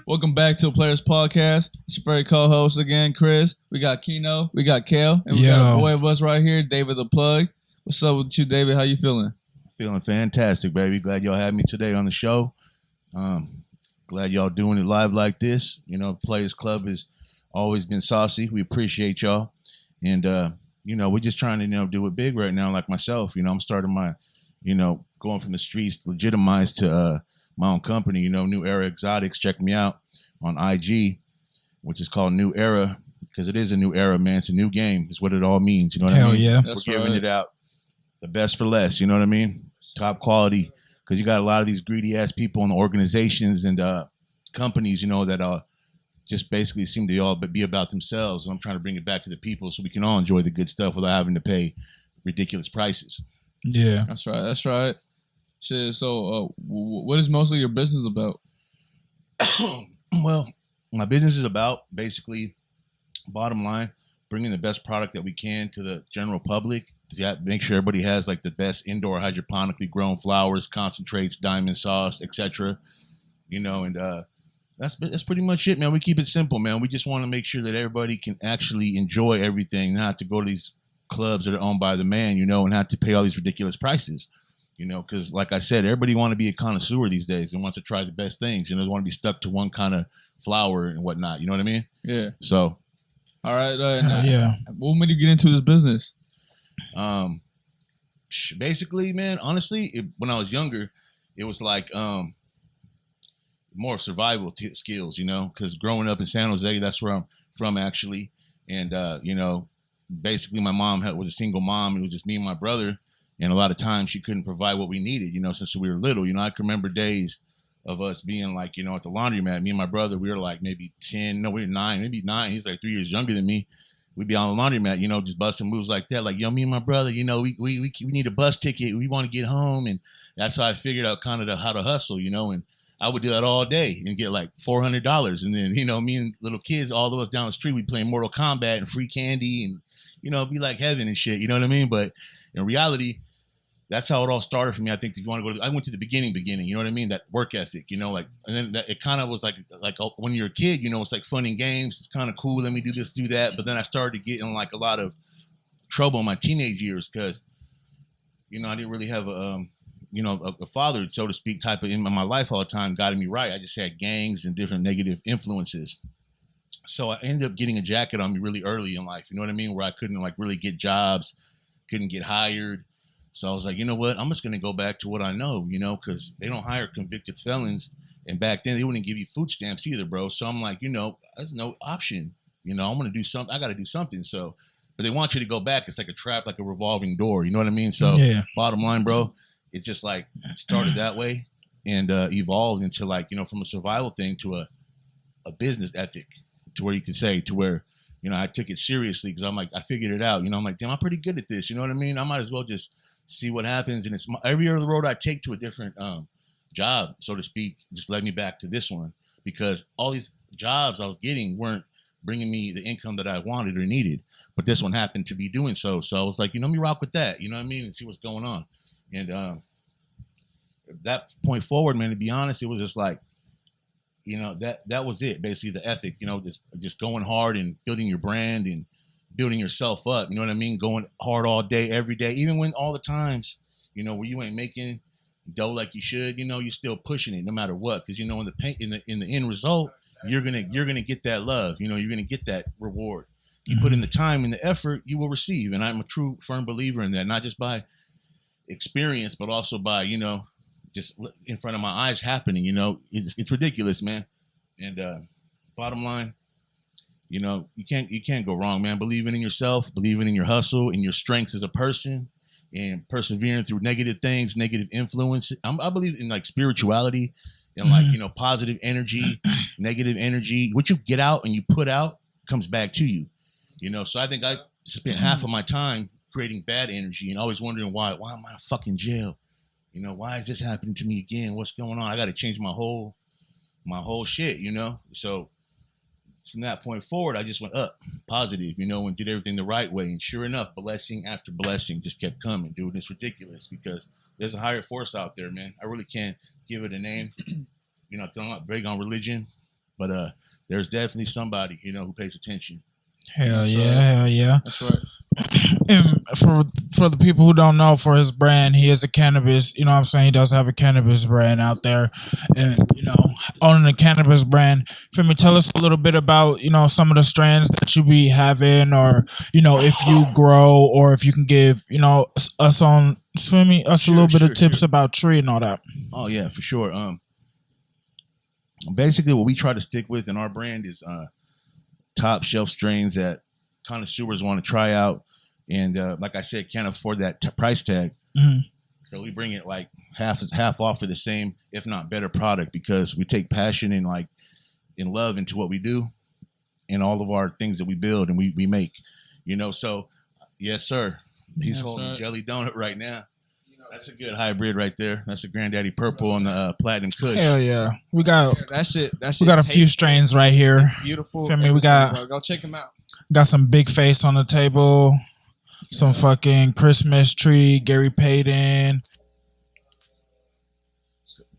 Welcome back to Players Podcast. It's your favorite co-host again, Chris. We got Keno, we got Kale, and we got a boy of us right here, David the Plug. What's up with you, David? How you feeling? Feeling fantastic, baby. Glad y'all had me today on the show. Glad y'all doing it live like this. You know, Players Club has always been saucy. We appreciate y'all. And, we're just trying to, do it big right now, like myself. I'm starting my, going from the streets to legitimize to my own company, New Era Exotics. Check me out on IG, which is called New Era, because it is a new era, man. It's a new game. It's what it all means. You know what I mean? Yeah. We're giving it out the best for less. You know what I mean? Top quality, because you got a lot of these greedy ass people in the organizations and companies, that just basically seem to all be about themselves. And I'm trying to bring it back to the people so we can all enjoy the good stuff without having to pay ridiculous prices. Yeah, that's right. Shit. So, what is mostly your business about? Well, my business is about basically, bottom line, bringing the best product that we can to the general public. To make sure everybody has like the best indoor hydroponically grown flowers, concentrates, diamond sauce, etc. And that's pretty much it, man. We keep it simple, man. We just want to make sure that everybody can actually enjoy everything, not to go to these clubs that are owned by the man, and not to pay all these ridiculous prices. Because like I said, everybody want to be a connoisseur these days and wants to try the best things. They want to be stuck to one kind of flower and whatnot. You know what I mean? Yeah. So, all right. What made you get into this business? Basically, man, honestly, when I was younger, it was like more survival skills, because growing up in San Jose, that's where I'm from actually. And, basically my mom was a single mom. It was just me and my brother. And a lot of times she couldn't provide what we needed, since we were little. I can remember days of us being like, at the laundromat. Me and my brother, we were like maybe 10, no, we were 9, maybe 9. He's like 3 years younger than me. We'd be on the laundromat, just busting moves like that. Like, me and my brother, we need a bus ticket. We want to get home. And that's how I figured out kind of how to hustle, and I would do that all day and get like $400. And then, me and little kids, all of us down the street, we'd play Mortal Kombat and free candy and, it'd be like heaven and shit. You know what I mean? But in reality, that's how it all started for me. I think if you want to go I went to the beginning, you know what I mean? That work ethic, and then it kind of was like when you're a kid, it's like fun and games. It's kind of cool. Let me do this, do that. But then I started to get in like a lot of trouble in my teenage years because, I didn't really have a father, so to speak, type of in my life all the time guiding me right. I just had gangs and different negative influences. So I ended up getting a jacket on me really early in life. You know what I mean? Where I couldn't like really get jobs, couldn't get hired. So I was like, you know what? I'm just going to go back to what I know, because they don't hire convicted felons. And back then they wouldn't give you food stamps either, bro. So I'm like, there's no option. I'm going to do something. I got to do something. So, but they want you to go back. It's like a trap, like a revolving door. You know what I mean? So Bottom line, bro, it's just like started that way and evolved into like, from a survival thing to a business ethic to where you could say to where, I took it seriously because I'm like, I figured it out. I'm like, damn, I'm pretty good at this. You know what I mean? I might as well just see what happens. And it's every other road I take to a different job, so to speak, just led me back to this one because all these jobs I was getting weren't bringing me the income that I wanted or needed. But this one happened to be doing so. So I was like, let me rock with that. You know what I mean? And see what's going on. And that point forward, man, to be honest, it was just like, that was it. Basically the ethic, just going hard and building your brand and building yourself up. You know what I mean? Going hard all day, every day, even when all the times, where you ain't making dough like you should, you're still pushing it no matter what. Cause in the end result, you're going to get that love, you're going to get that reward. You put in the time and the effort, you will receive. And I'm a true firm believer in that, not just by experience, but also by, just in front of my eyes happening, it's ridiculous, man. And bottom line, you can't go wrong, man. Believing in yourself, believing in your hustle, in your strengths as a person, and persevering through negative things, negative influence. I believe in like spirituality and like, positive energy, negative energy. What you get out and you put out comes back to you, So I think I spent half of my time creating bad energy and always wondering why am I in fucking jail? Why is this happening to me again? What's going on? I got to change my whole shit, So from that point forward, I just went up positive, and did everything the right way. And sure enough, blessing after blessing just kept coming, dude. It's ridiculous because there's a higher force out there, man. I really can't give it a name. I'm not big on religion. But there's definitely somebody, who pays attention. Hell yeah. That's right. And for the people who don't know, for his brand, he is a cannabis. You know what I'm saying? He does have a cannabis brand out there, and owning a cannabis brand. Feel me? Tell us a little bit about some of the strands that you be having, or if you grow, or if you can give us a little bit of tips about tree and all that. Oh yeah, for sure. Basically, what we try to stick with in our brand is top shelf strains that connoisseurs want to try out. And like I said, can't afford that price tag. Mm-hmm. So we bring it like half off for the same, if not better product, because we take passion and love into what we do and all of our things that we build and we make, So yes, sir. He's holding a jelly donut right now. That's a good hybrid right there. That's a Granddaddy Purple on the Platinum Kush. Hell yeah, we got that shit. We got a few strains right here. It's beautiful. Feel me? We got go check them out. Got some Big Face on the table. Some fucking Christmas tree, Gary Payton.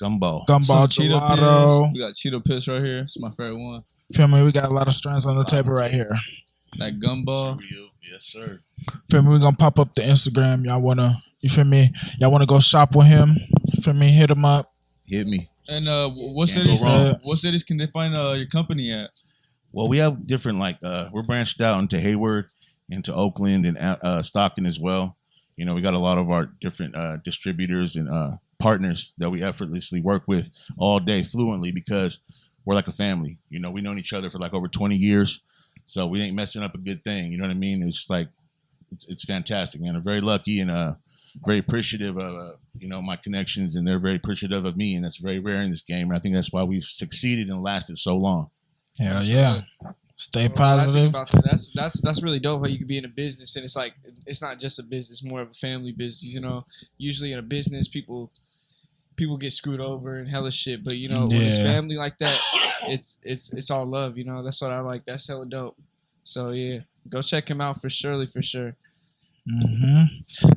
Gumball Cheeto gelato. We got Cheeto Piss right here. It's my favorite one. Feel me? We got a lot of strains on the table right here. That gumball. Yes, sir. Feel me? We're gonna pop up the Instagram. Y'all you feel me? Y'all wanna go shop with him? Feel me? Hit him up. Hit me. And what cities can they find your company at? Well, we have different we're branched out into Hayward, into Oakland, and Stockton as well. We got a lot of our different distributors and partners that we effortlessly work with all day fluently because we're like a family. We've known each other for like over 20 years. So we ain't messing up a good thing. You know what I mean? It's like, it's fantastic, man. I'm very lucky and very appreciative of, my connections, and they're very appreciative of me. And that's very rare in this game. And I think that's why we've succeeded and lasted so long. Hell yeah. Stay positive. That's really dope how you could be in a business and it's like it's not just a business, more of a family business. Usually in a business people get screwed over and hella shit, but when it's family like that, it's all love. That's what I like. That's hella dope. So yeah, go check him out for sure. Mm-hmm.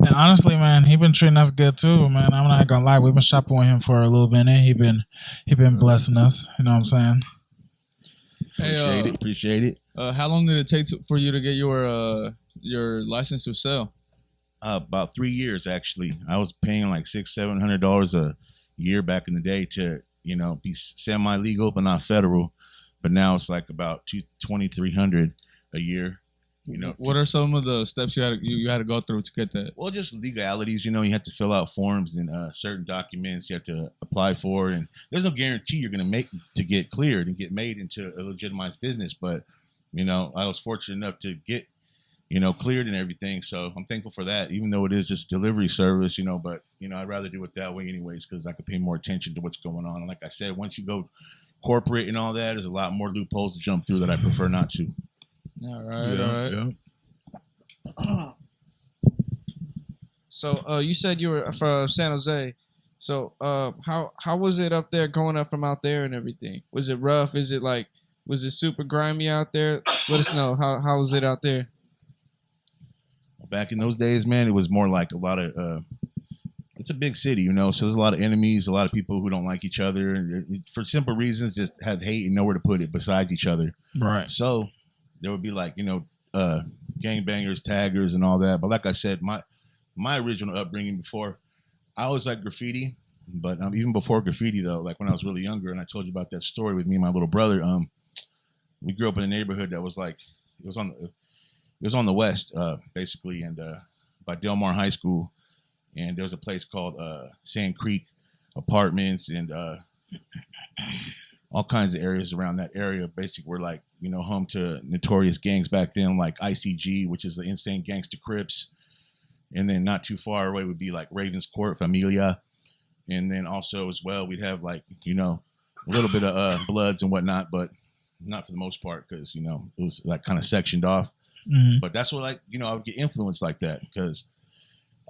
And honestly, man, he been treating us good too, man. I'm not gonna lie, we've been shopping with him for a little bit, and he been blessing us. You know what I'm saying? Appreciate it. How long did it take for you to get your license to sell? About 3 years, actually. I was paying like $600-700 a year back in the day to be semi-legal but not federal. But now it's like about $2,300 a year. What are some of the steps you had to go through to get that? Well, just legalities. You have to fill out forms and certain documents you have to apply for, and there's no guarantee you're going to make to get cleared and get made into a legitimized business. But I was fortunate enough to get cleared and everything, so I'm thankful for that. Even though it is just delivery service, but I'd rather do it that way anyways because I could pay more attention to what's going on. And like I said, once you go corporate and all that, there's a lot more loopholes to jump through that I prefer not to. All right. So you said you were from San Jose. So how was it up there, growing up from out there and everything? Was it rough? Was it super grimy out there? Let us know. How was it out there? Back in those days, man, it was more like a lot of it's a big city, so there's a lot of enemies, a lot of people who don't like each other, and for simple reasons just have hate and nowhere to put it besides each other. Right. So there would be like, gangbangers, taggers, and all that. But like I said, my original upbringing before, I always liked graffiti. But even before graffiti, though, like when I was really younger, and I told you about that story with me and my little brother, we grew up in a neighborhood that was like, it was on the west, basically, and by Delmar High School. And there was a place called Sand Creek Apartments and all kinds of areas around that area. Basically, were like, home to notorious gangs back then, like ICG, which is the Insane Gangsta Crips. And then not too far away would be like Ravens Court, Familia. And then also as well, we'd have like, a little bit of Bloods and whatnot, but not for the most part because, it was like kind of sectioned off. Mm-hmm. But that's what I would get influenced like that because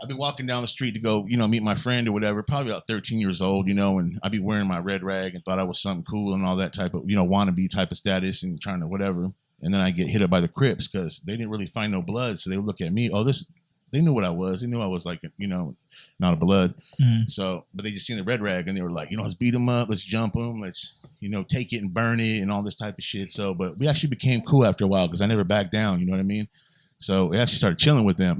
I'd be walking down the street to go, meet my friend or whatever, probably about 13 years old, and I'd be wearing my red rag and thought I was something cool and all that type of, wannabe type of status and trying to whatever. And then I get hit up by the Crips because they didn't really find no blood. So they would look at me, they knew what I was. They knew I was like, not a blood. Mm-hmm. So, but they just seen the red rag and they were like, let's beat them up. Let's jump them. Let's take it and burn it and all this type of shit. So, but we actually became cool after a while because I never backed down. You know what I mean? So we actually started chilling with them.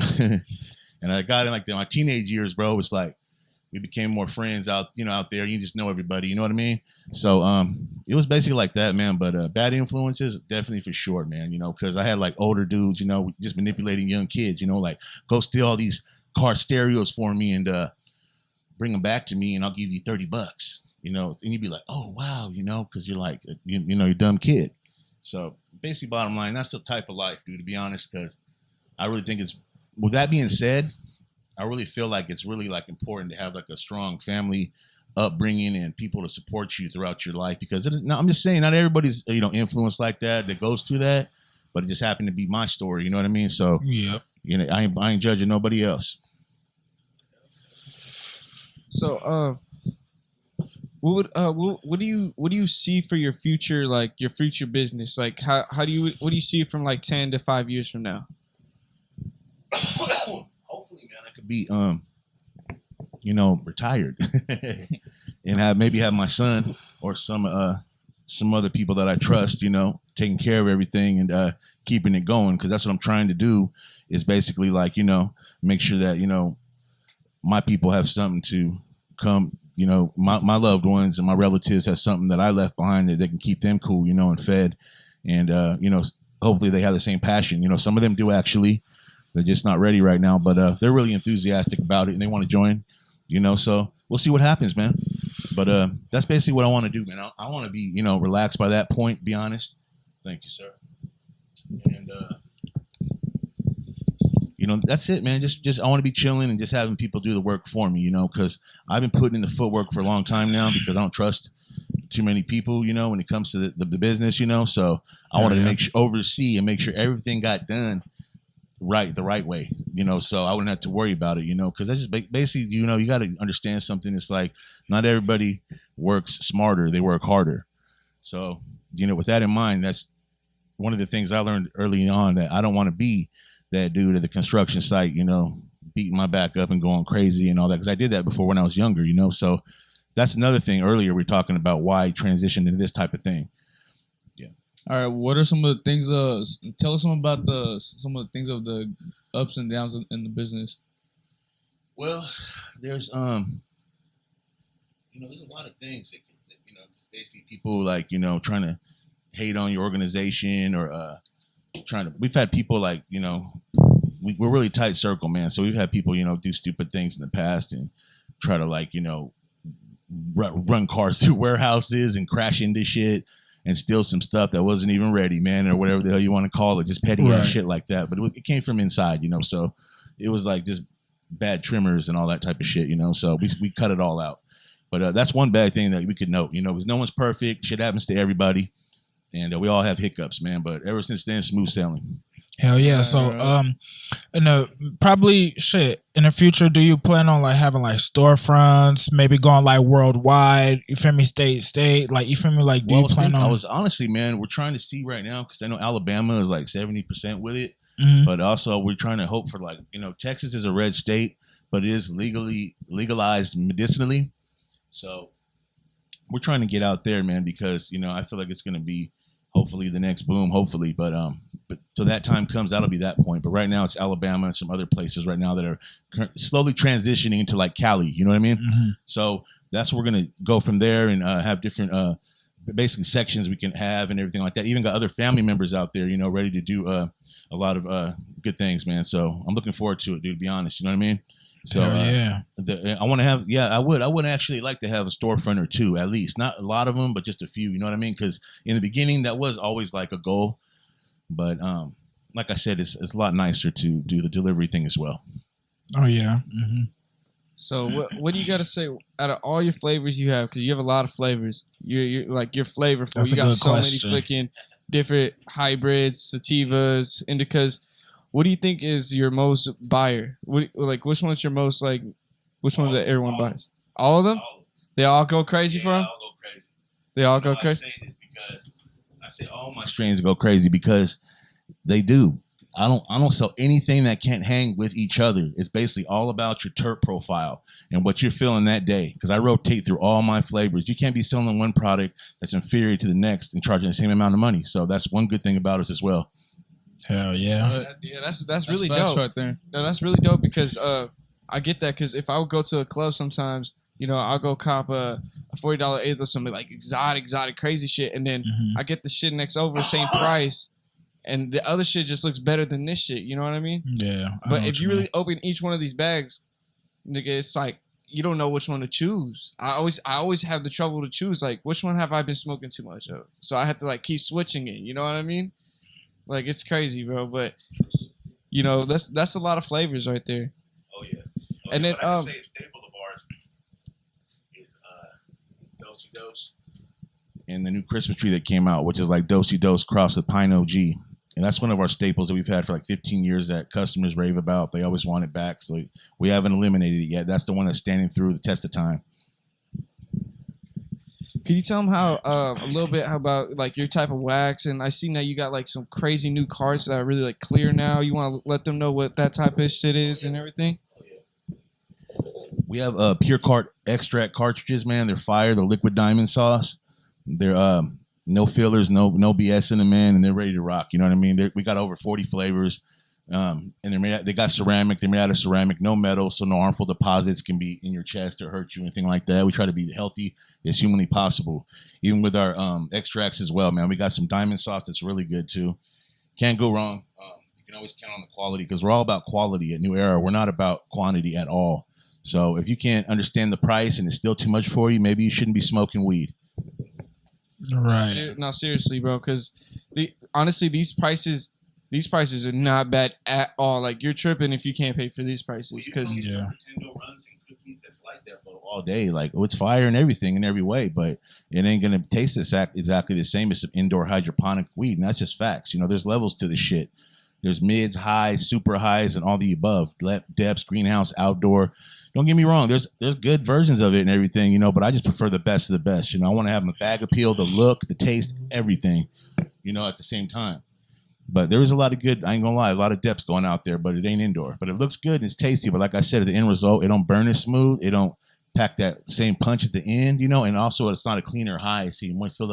And I got in like my teenage years, bro. It's like we became more friends out there. You just know everybody. You know what I mean? So it was basically like that, man. But bad influences, definitely for sure, man. Because I had like older dudes, just manipulating young kids. Like go steal all these car stereos for me and bring them back to me, and I'll give you $30. And you'd be like, oh wow, because you're like, you're a dumb kid. So basically, bottom line, that's the type of life, dude. To be honest, because I really think it's. With that being said, I really feel like it's really like important to have like a strong family upbringing and people to support you throughout your life, because I'm just saying, not everybody's influenced like that goes through that, but it just happened to be my story. You know what I mean? So yeah, I ain't judging nobody else. So what do you see for your future, like your future business? Like what do you see from like 10 to 5 years from now? Hopefully, man, I could be retired and maybe have my son or some other people that I trust, taking care of everything and keeping it going, because that's what I'm trying to do, is basically like, make sure that my people have something to come, my loved ones and my relatives have something that I left behind that they can keep them cool, and fed, and hopefully they have the same passion. Some of them do actually. They're just not ready right now, but they're really enthusiastic about it and they want to join, so we'll see what happens, man. But that's basically what I want to do, man. I want to be, relaxed by that point, be honest. Thank you, sir. And, that's it, man. Just I want to be chilling and just having people do the work for me, because I've been putting in the footwork for a long time now because I don't trust too many people, when it comes to the business, so I wanted to oversee and make sure everything got done the right way, so I wouldn't have to worry about it, because I just basically, you got to understand something. It's like not everybody works smarter, they work harder. So, with that in mind, that's one of the things I learned early on, that I don't want to be that dude at the construction site, beating my back up and going crazy and all that, because I did that before when I was younger, so that's another thing. Earlier we were talking about why transition into this type of thing. All right, what are some of the things? Tell us some about some of the things of the ups and downs in the business. Well, there's there's a lot of things that basically people like trying to hate on your organization or We've had people like we're really tight circle, man. So we've had people do stupid things in the past and try to like run cars through warehouses and crash into shit and steal some stuff that wasn't even ready, man, or whatever the hell you want to call it, just petty ass shit like that. But it came from inside, so it was like just bad trimmers and all that type of shit, so we cut it all out. But that's one bad thing that we could note, because no one's perfect. Shit happens to everybody, and we all have hiccups, man. But ever since then, smooth sailing. Hell yeah. So probably shit in the future, do you plan on like having like storefronts, maybe going like worldwide, you feel me, state, like you feel me, like do you plan on? I was honestly, man, we're trying to see right now, because I know Alabama is like 70% with it, but also we're trying to hope for like, Texas is a red state, but it is legalized medicinally. So we're trying to get out there, man, because I feel like it's going to be hopefully the next boom, hopefully, but till that time comes, that'll be that point. But right now it's Alabama and some other places right now that are slowly transitioning into like Cali, you know what I mean? So that's where we're going to go from there and have different basically sections we can have and everything like that. Even got other family members out there, ready to do a lot of good things, man. So I'm looking forward to it, dude, to be honest, you know what I mean? So I want to have, I would actually like to have a storefront or two, at least. Not a lot of them, but just a few, you know what I mean? Because in the beginning, that was always like a goal. But like I said, it's a lot nicer to do the delivery thing as well. Oh, yeah. So what do you got to say out of all your flavors you have? Because you have a lot of flavors. You're like, you're flavorful. That's you got so question. many freaking different hybrids, sativas, indicas. What do you think is your most buyer? Which one's your most like? Which one that everyone buys? All of them? They all go crazy for them? They all go crazy. They all go crazy? I say this because I say all my strains go crazy because they do. I don't sell anything that can't hang with each other. It's basically all about your terp profile and what you're feeling that day. Because I rotate through all my flavors. You can't be selling one product that's inferior to the next and charging the same amount of money. So that's one good thing about us as well. Hell yeah. Yeah, that's really dope right there. No, that's really dope because I get that because if I would go to a club sometimes, I'll go cop a $40 eighth or something like exotic crazy shit, and then I get the shit next over same price, and the other shit just looks better than this shit. You know what I mean? Yeah. But if you really open each one of these bags, nigga, it's like you don't know which one to choose. I always have the trouble to choose. Like, which one have I been smoking too much of? So I have to like keep switching it. You know what I mean? Like, it's crazy, bro. But that's a lot of flavors right there. Oh yeah. And then I can say a staple of ours is Dosey Dose, and the new Christmas tree that came out, which is like Dosey Dose crossed with Pine OG. And that's one of our staples that we've had for like 15 years that customers rave about. They always want it back. So we haven't eliminated it yet. That's the one that's standing through the test of time. Can you tell them how a little bit about like your type of wax? And I see now you got like some crazy new cards that are really like clear now. You want to let them know what that type of shit is and everything? We have pure cart extract cartridges, man. They're fire. They're liquid diamond sauce. They're no fillers, no BS in them, man, and they're ready to rock. You know what I mean? We got over 40 flavors, and they got ceramic. They're made out of ceramic, no metal, so no harmful deposits can be in your chest or hurt you, anything like that. We try to be healthy as humanly possible, even with our extracts as well, man. We got some diamond sauce that's really good too. Can't go wrong. You can always count on the quality because we're all about quality at New Era. We're not about quantity at all. So if you can't understand the price and it's still too much for you, maybe you shouldn't be smoking weed. Right. No, seriously, bro. Because honestly, these prices are not bad at all. Like, you're tripping if you can't pay for these prices. Because Nintendo runs and cookies that's like that for all day. Like, it's fire and everything in every way, but it ain't gonna taste exactly the same as some indoor hydroponic weed. And that's just facts. There's levels to this shit. There's mids, highs, super highs, and all the above. Depths, greenhouse, outdoor. Don't get me wrong. There's good versions of it and everything, but I just prefer the best of the best. I want to have my bag appeal, the look, the taste, everything, at the same time. But there is a lot of good, I ain't gonna lie, a lot of depths going out there, but it ain't indoor. But it looks good and it's tasty. But like I said, at the end result, it don't burn as smooth. It don't pack that same punch at the end, and also it's not a cleaner high. So you might feel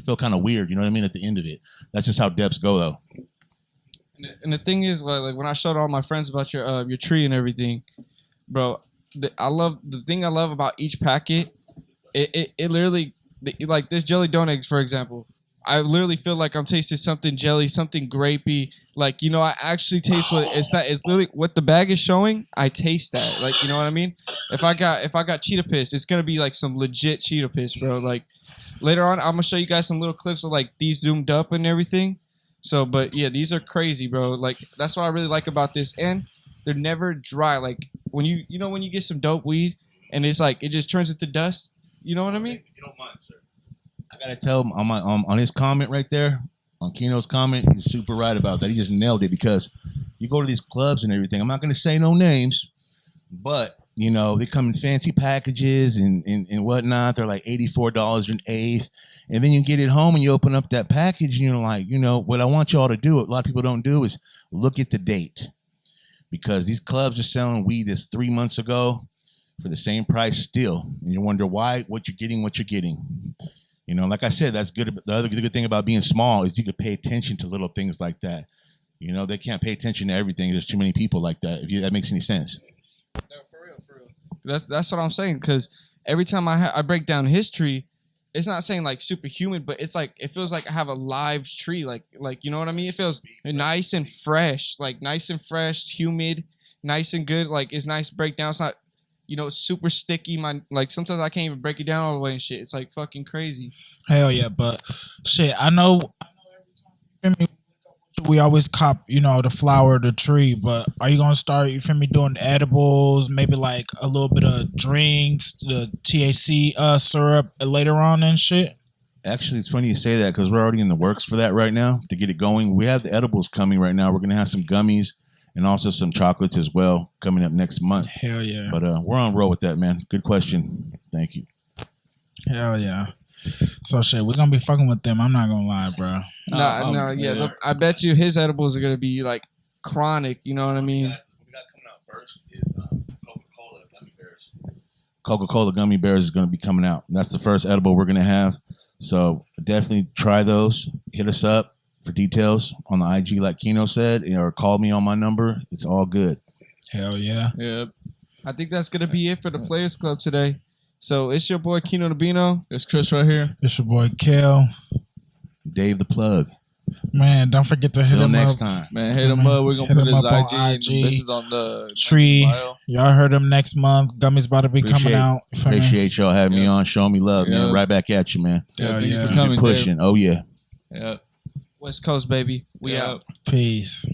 feel kind of weird, you know what I mean, at the end of it. That's just how depths go, though. And the thing is, like when I showed all my friends about your tree and everything, bro, the thing I love about each packet, it literally, like this jelly donut eggs, for example. I literally feel like I'm tasting something jelly, something grapey. Like, I actually taste what it's that. It's literally what the bag is showing. I taste that. Like, you know what I mean? If I got cheetah piss, it's gonna be like some legit cheetah piss, bro. Like later on, I'm gonna show you guys some little clips of like these zoomed up and everything. So, but yeah, these are crazy, bro. Like that's what I really like about this, and they're never dry. Like when you get some dope weed and it's like it just turns into dust. You know what I mean? You don't mind, sir. I gotta tell him on his comment right there, on Keno's comment, he's super right about that. He just nailed it because you go to these clubs and everything. I'm not gonna say no names, but they come in fancy packages and whatnot. They're like $84 an eighth. And then you get it home and you open up that package and you're like, what I want y'all to do, what a lot of people don't do is look at the date. Because these clubs are selling weed that's 3 months ago for the same price still. And you wonder why, what you're getting. Like I said, that's good. The other good thing about being small is you can pay attention to little things like that. They can't pay attention to everything. There's too many people like that, if that makes any sense. No, for real. That's what I'm saying. Because every time I break down history, it's not saying like super humid, but it's like it feels like I have a live tree, like you know what I mean. It feels nice and fresh, humid, nice and good. Like it's nice breakdown. It's not super sticky. Like sometimes I can't even break it down all the way and shit. It's like fucking crazy. Hell yeah, but shit, I know. We always cop, the flower, the tree, but are you gonna start, doing edibles, maybe like a little bit of drinks, the THC syrup later on and shit? Actually, it's funny you say that because we're already in the works for that right now to get it going. We have the edibles coming right now. We're gonna have some gummies and also some chocolates as well coming up next month. Hell yeah! But we're on roll with that, man. Good question. Thank you. Hell yeah. So shit, we're gonna be fucking with them. I'm not gonna lie, bro. Look, I bet you his edibles are gonna be like chronic. You know what I mean? What we got coming out first is Coca-Cola gummy bears. Coca-Cola gummy bears is going to be coming out. That's the first edible we're going to have. So definitely try those. Hit us up for details on the IG, like Kino said, or call me on my number. It's all good. Hell yeah. Yep. I think that's gonna be it for the Players Club today. So it's your boy Kino Nabino. It's Chris right here. It's your boy Kel. Dave the Plug. Man, don't forget to hit Till him next up. time. Man, hit him up. We're going to put his IG and the business on the Tree. bio. Y'all heard him next month. Gummy's about to be coming out. Appreciate y'all having me on. Showing me love, man. Right back at you, man. Yeah, thanks for Keep coming, pushing. Dave. Oh, yeah. Yeah. West Coast, baby. We out. Peace.